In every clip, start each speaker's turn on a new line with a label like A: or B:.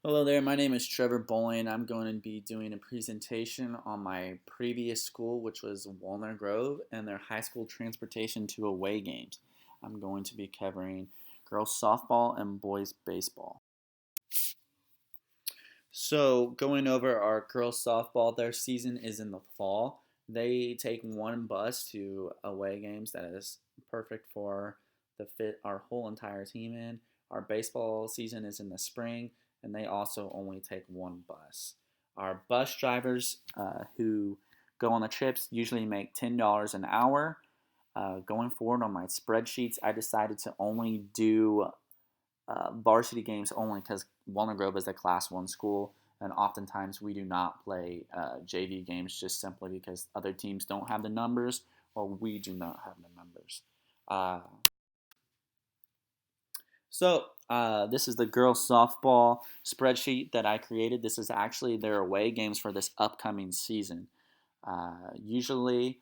A: Hello there, my name is Trevor Bowen. I'm going to be doing a presentation on my previous school, which was Walnut Grove, and their high school transportation to away games. I'm going to be covering girls softball and boys baseball. So, going over our girls softball, their season is in the fall. They take one bus to away games that is perfect for the fit our whole entire team in. Our baseball season is in the spring, and they also only take one bus. Our bus drivers who go on the trips usually make $10 an hour. Going forward on my spreadsheets, I decided to only do varsity games only because Walnut Grove is a Class 1 school, and oftentimes we do not play JV games just simply because other teams don't have the numbers or we do not have the numbers. Uh, this is the girls softball spreadsheet that I created. This is actually their away games for this upcoming season. Usually,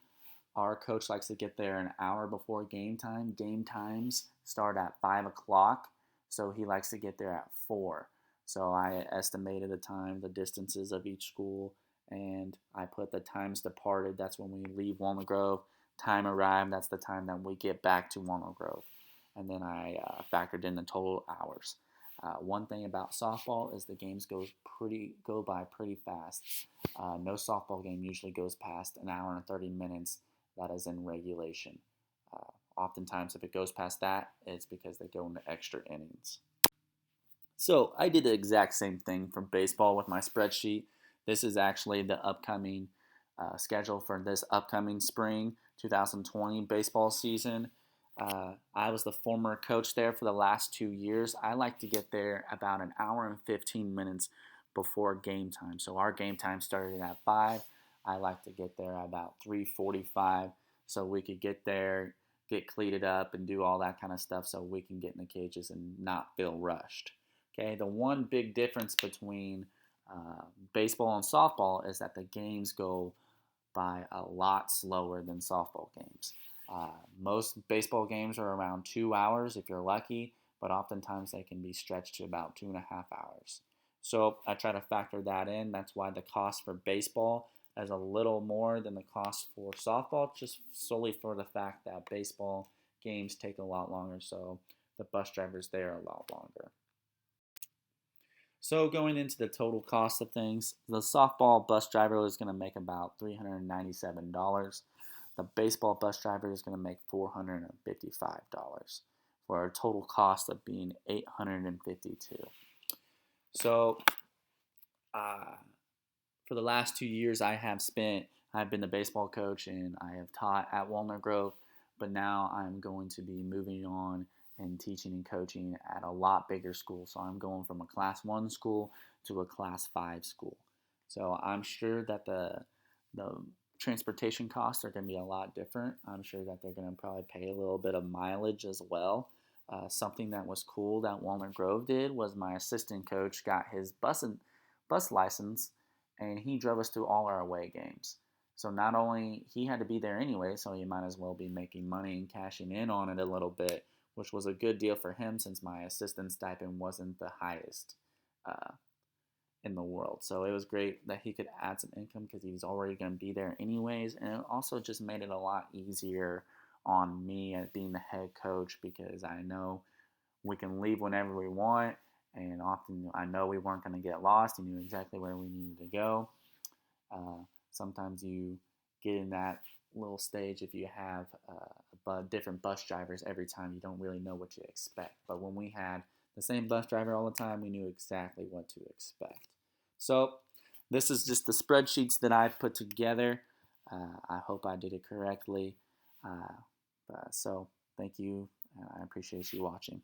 A: our coach likes to get there an hour before game time. Game times start at 5 o'clock, so he likes to get there at 4. So I estimated the time, the distances of each school, and I put the times departed. That's when we leave Walnut Grove. Time arrived, that's the time that we get back to Walnut Grove. And then I factored in the total hours. One thing about softball is the games go by pretty fast. No softball game usually goes past an hour and 30 minutes. That is in regulation. Oftentimes, if it goes past that, it's because they go into extra innings. So I did the exact same thing for baseball with my spreadsheet. This is actually the upcoming schedule for this upcoming spring 2020 baseball season. I was the former coach there for the last 2 years. I like to get there about an hour and 15 minutes before game time. So our game time started at 5. I like to get there about 3:45 so we could get there, get cleated up, and do all that kind of stuff so we can get in the cages and not feel rushed. Okay, the one big difference between baseball and softball is that the games go by a lot slower than softball games. Most baseball games are around 2 hours if you're lucky, but oftentimes they can be stretched to about 2.5 hours. So I try to factor that in. That's why the cost for baseball is a little more than the cost for softball, just solely for the fact that baseball games take a lot longer, so the bus drivers there are a lot longer. So going into the total cost of things, the softball bus driver is going to make about $397. The baseball bus driver is going to make $455 for a total cost of being $852. So uh, for the last 2 years, I've been the baseball coach and I have taught at Walnut Grove, but now I'm going to be moving on and teaching and coaching at a lot bigger school. So I'm going from a Class 1 school to a Class 5 school. So I'm sure that the transportation costs are going to be a lot different. I'm sure that they're going to probably pay a little bit of mileage as well. Something that was cool that Walnut Grove did was my assistant coach got his bus license and he drove us to all our away games. So not only he had to be there anyway, so he might as well be making money and cashing in on it a little bit, which was a good deal for him since my assistant stipend wasn't the highest uh, in the world. So it was great that he could add some income because he was already going to be there anyways, and it also just made it a lot easier on me at being the head coach because I know we can leave whenever we want, and often I know we weren't going to get lost. He knew exactly where we needed to go. Uh, Sometimes you get in that little stage if you have different bus drivers every time. You don't really know what to expect. But when we had the same bus driver all the time, we knew exactly what to expect. So this is just the spreadsheets that I put together. I hope I did it correctly. So thank you. I appreciate you watching.